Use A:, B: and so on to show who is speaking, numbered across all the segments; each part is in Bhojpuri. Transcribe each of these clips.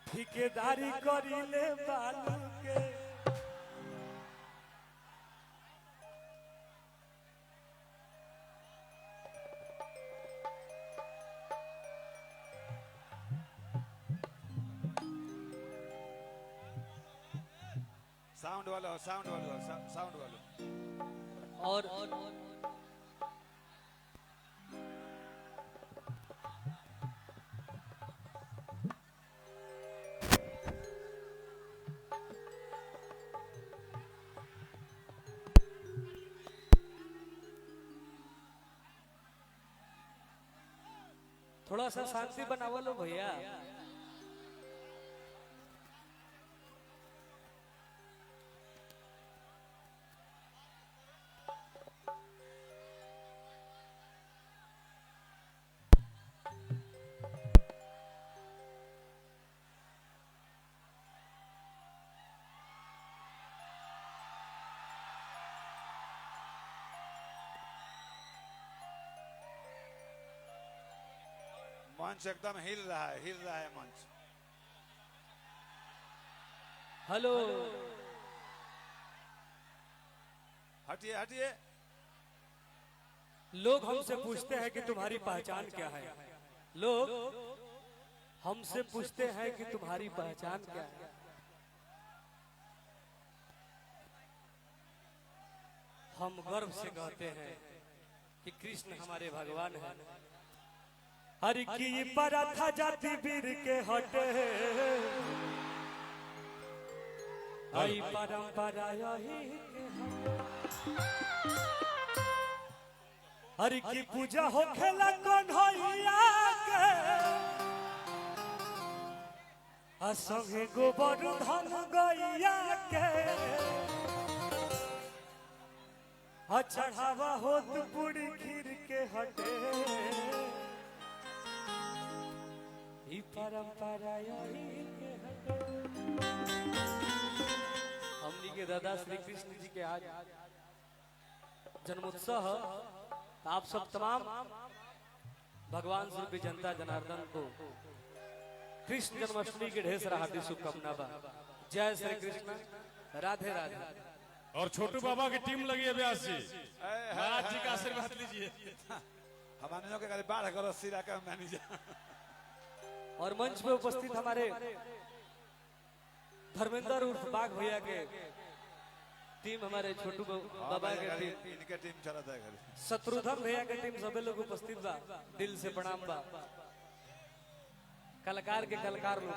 A: ठिकेदारी करिले बालू के
B: साउंड वाला साउंड वाला
A: और थोड़ा सा शांति बनावा लो भैया।
B: मंच एकदम हिल रहा है मंच।
A: हेलो
B: हटिए हटिए।
A: लोग हमसे पूछते हैं कि तुम्हारी पहचान क्या है। लोग हमसे पूछते हैं कि तुम्हारी पहचान क्या है। हम गर्व से कहते हैं कि कृष्ण हमारे भगवान हैं। हरि की परथा जाति वीर के हटे आई परंपरा यही के हटे। हरि की पूजा हो खेला कन्हैया के असंगे गोबर धन गैया के चढ़ावा होत पूरी खीर के हटे ई परंपरा यही के हटे। हमनी के दादा श्री कृष्ण जी के आज जन्मोत्सव। आप सब तमाम भगवान स्वरूपी जनता जनार्दन को कृष्ण जन्माष्टमी के ढेर सारा हार्दिक शुभकामना बा। जय श्री कृष्ण, राधे राधे।
C: और छोटू बाबा की टीम लगी है व्यास जी, महाराज जी का आशीर्वाद लीजिए।
B: हमारे के बाढ़ करो सिरा का मैनेजर।
A: और मंच में उपस्थित हमारे धर्मेंद्र उर्फ बाघ भैया के टीम, हमारे छोटू बाबा के टीम,
B: इनके टीम चलता है घर।
A: शत्रुघ्न भैया के टीम सभी लोग उपस्थित बा। दिल से प्रणाम बा। कलाकार के कलाकार लोग।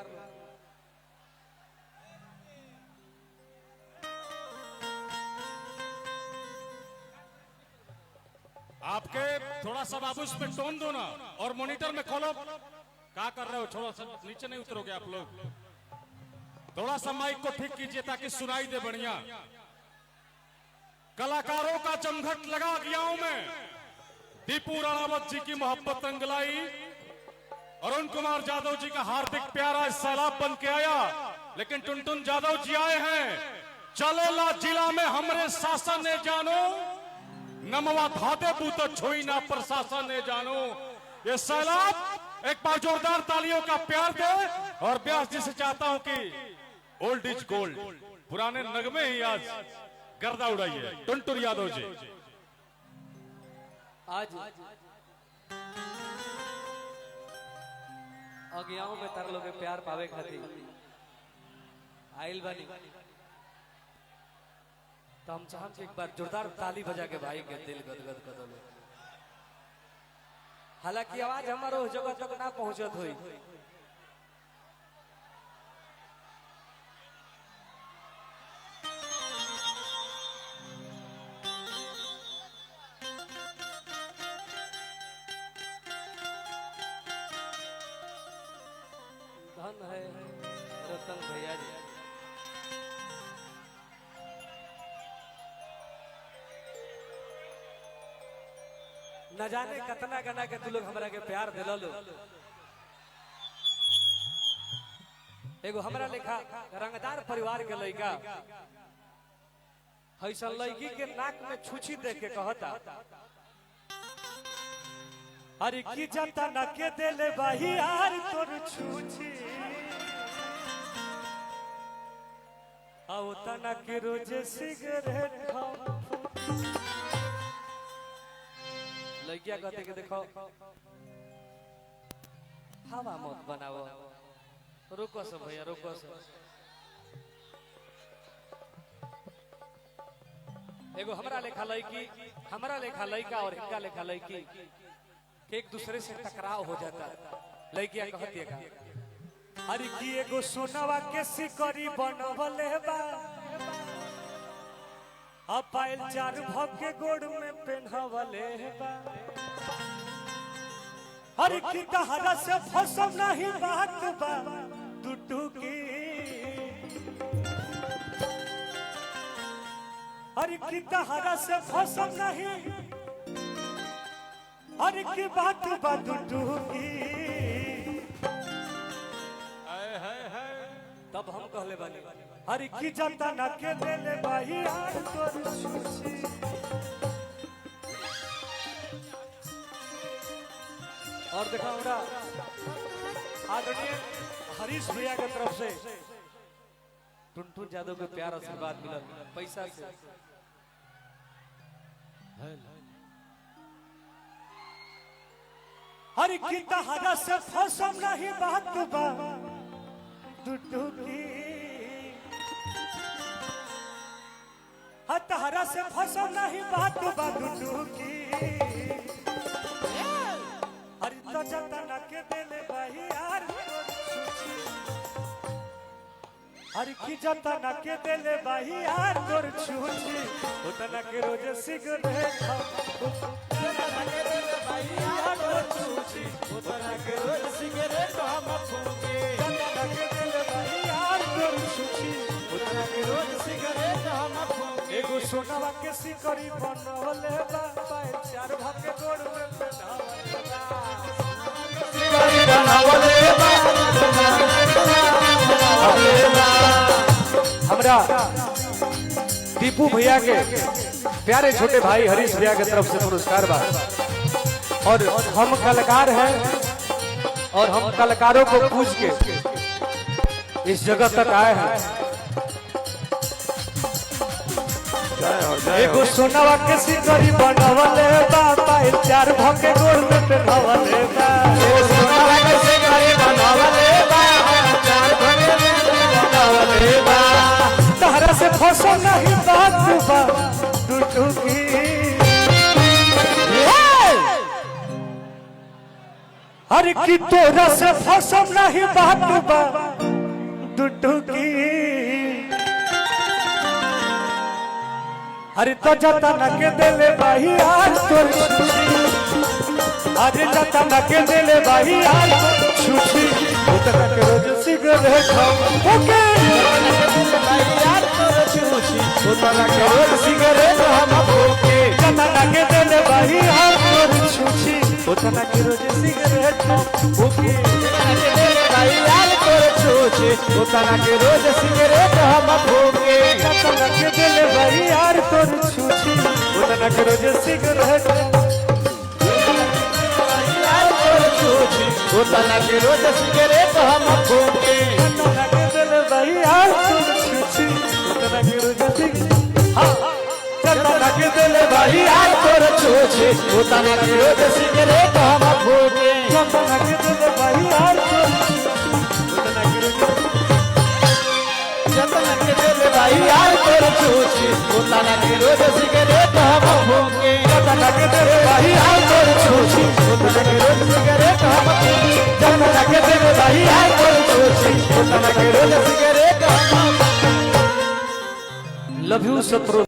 C: आपके थोड़ा सा बाबू इस पे टोन दो ना, और मॉनिटर में खोलो। क्या कर रहे हो? थोड़ा सा नीचे नहीं उतरोगे आप लोग? थोड़ा सा माइक को ठीक कीजिए ताकि सुनाई दे बढ़िया। कलाकारों का जमघट लगा गयाओं में। दीपू राणावत जी की मोहब्बत रंगलाई, अरुण कुमार यादव जी का हार्दिक प्यारा इस सैलाब बन के आया। लेकिन टुनटुन यादव जी आए हैं। चलेला जिला में हमरे शासन ने जानो, नमवा धादे बूत छोई ना प्रशासन ने जानो। ये सैलाब एक बार जोरदार तालियों का प्यार दे। और व्यास जी से चाहता हूं कि ओल्ड इज गोल्ड, पुराने नगमे ही आज गर्दा उड़ाइए। टुनटुन यादव जी
A: आज अगियाओं में तार लोग प्यार पावे खातिर आइल बानी। तो हम चाहम कि एक बार जोरदार ताली बजा के भाई के दिल गदगद कर दो। हालांकि आवाज हमारो जगह तक ना पहुंचत हुई। धन है रतन भैया जी। न जाने कतना गना के तू लोग हमरा के प्यार दिलो। एगो हमरा लेखा रंगदार परिवार के लड़का ऐसा लड़की के नाक में छुछी देख के कहता, अरे की जता न के देले बाही यार तोर छुछी। तना के रोजे सिगरेट खाओ लड़किया कहते कि देखो हवा मत बनाओ रुको सब भैया रुको सब एगो हमरा लेखा लड़का और इनका लेखा लड़की एक दूसरे से टकराव हो जाता लड़किया कहती है अरे की एगो सोनावा के सिकरी बनवले बा अब पायल चार भग के गोड़ में पहनवले बा अरे की तहरा से फसम नहीं बात बा टूटू की अरे की तहरा से फसम नहीं अरे की बात बा टूटू की तब हम कहले बानी अरे की जाता ना के देले भाई यार तोर सुची और देखा हमरा आदरणीय हरीश भैया के तरफ से टुनटुन यादव के प्यार आशीर्वाद मिलल पैसा से अरे की तहरा से फसम नहीं बात बा टूटू की तहरा से फसम नहीं बात बा टूटू की अरे तो जतना के देले भाई यार अरे की जतना के देले भाई यार तोर छूची उतना के रोज सिगरेट खाओ जतना के देले भाई यार तोर छूची उतना के रोज सिगरेट हम फूके जतना के देले भाई यार तोर छूची उतना के रोज सिगरेट हम फूके एगो सोनावा के सिकरी बनवले बा पाए चार भाग के गोड़ में पहनावले बा सिकरी बनवले बा हमरा दीपू भैया के प्यारे छोटे भाई हरीश भैया के तरफ से पुरस्कार बा और हम कलाकार हैं और हम कलाकारों को पूछ के इस जगह तक आए हैं एगो सोनावा के सिकरी बनवले बा पाए चार भके गोड़ में पहनावले बा एगो सोनावा के सिकरी बनवले बा चार भके में पहनावले बा तहरा से फसो नहीं बात बा टूटू की अरे की तोरा से फसो नहीं बात बा टूटू की अरे तो जतना के देले भाई यार तोर अरे जतना के देले भाई यार छुछी उतना के रोज सिगरेट खाओ ओके भाई यार तोर छुछी उतना के रोज सिगरेट हम ओके जतना के देले भाई यार तोर छुछी उतना के रोज सिगरेट खाओ ओके भाई यार तोर छुछी उतना के रोज सिगरेट हम ओके जतना के देले भाई यार तोर छुछी उतना के रोज सिगरेट उतना के रोज सिगरेट हम फूके उतना के दिल भाई यार तोर छुछी उतना के रोज सिगरेट हां उतना के दिल भाई यार तोर छुछी उतना के रोज सिगरेट हम फूके उतना के दिल भाई यार तोर उतना के रोज जतना के दिल भाई यार तोर छुछी उतना के रोज सिगरेट हम फूके उतना के दिल भाई यार तोर छुछी उतना के रोज सिगरेट हम जतना के दिल भाई यार तोर छुछी उतना के रोज सिगरेट हम लव यू सत्रो